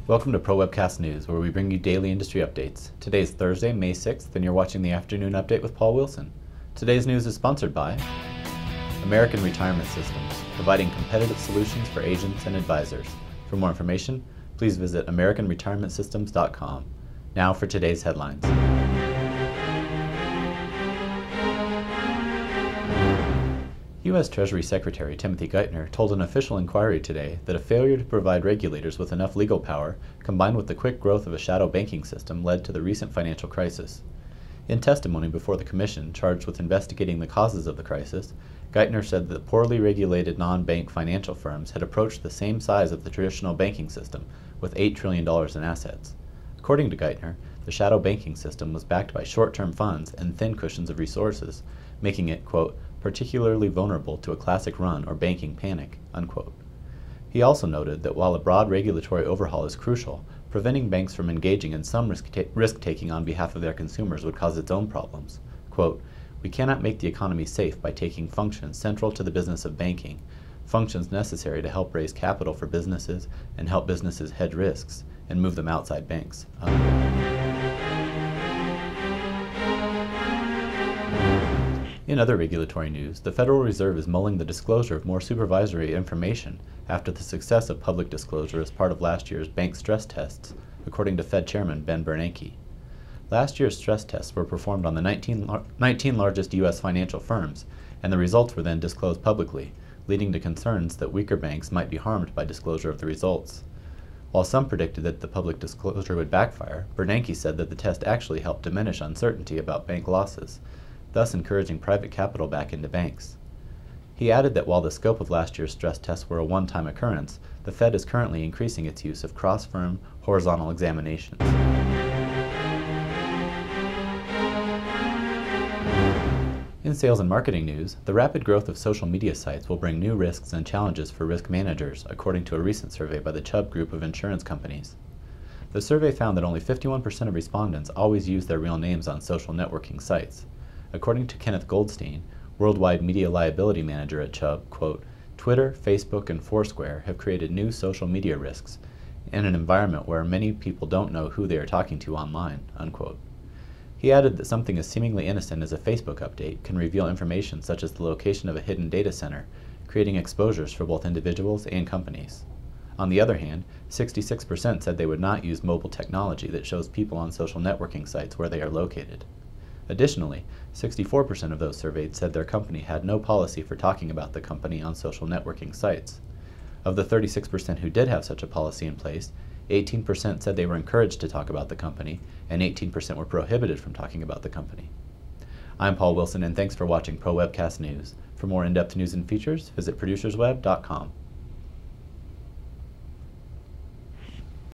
Welcome to Pro Webcast News, where we bring you daily industry updates. Today is Thursday, May 6th, and you're watching the Afternoon Update with Paul Wilson. Today's news is sponsored by American Retirement Systems, providing competitive solutions for agents and advisors. For more information, please visit AmericanRetirementSystems.com. Now for today's headlines. U.S. Treasury Secretary Timothy Geithner told an official inquiry today that a failure to provide regulators with enough legal power, combined with the quick growth of a shadow banking system, led to the recent financial crisis. In testimony before the commission charged with investigating the causes of the crisis, Geithner said that poorly regulated non-bank financial firms had approached the same size of the traditional banking system, with $8 trillion in assets. According to Geithner, the shadow banking system was backed by short-term funds and thin cushions of resources, making it, quote, particularly vulnerable to a classic run or banking panic, unquote. He also noted that while a broad regulatory overhaul is crucial, preventing banks from engaging in some risk-taking on behalf of their consumers would cause its own problems. Quote, we cannot make the economy safe by taking functions central to the business of banking, functions necessary to help raise capital for businesses and help businesses hedge risks, and move them outside banks, unquote. In other regulatory news, the Federal Reserve is mulling the disclosure of more supervisory information after the success of public disclosure as part of last year's bank stress tests, according to Fed Chairman Ben Bernanke. Last year's stress tests were performed on the 19 largest U.S. financial firms, and the results were then disclosed publicly, leading to concerns that weaker banks might be harmed by disclosure of the results. While some predicted that the public disclosure would backfire, Bernanke said that the test actually helped diminish uncertainty about bank losses, thus encouraging private capital back into banks. He added that while the scope of last year's stress tests were a one-time occurrence, the Fed is currently increasing its use of cross-firm horizontal examinations. In sales and marketing news, the rapid growth of social media sites will bring new risks and challenges for risk managers, according to a recent survey by the Chubb Group of insurance companies. The survey found that only 51% of respondents always use their real names on social networking sites. According to Kenneth Goldstein, worldwide media liability manager at Chubb, quote, Twitter, Facebook, and Foursquare have created new social media risks in an environment where many people don't know who they are talking to online, unquote. He added that something as seemingly innocent as a Facebook update can reveal information such as the location of a hidden data center, creating exposures for both individuals and companies. On the other hand, 66% said they would not use mobile technology that shows people on social networking sites where they are located. Additionally, 64% of those surveyed said their company had no policy for talking about the company on social networking sites. Of the 36% who did have such a policy in place, 18% said they were encouraged to talk about the company, and 18% were prohibited from talking about the company. I'm Paul Wilson, and thanks for watching Pro Webcast News. For more in-depth news and features, visit producersweb.com.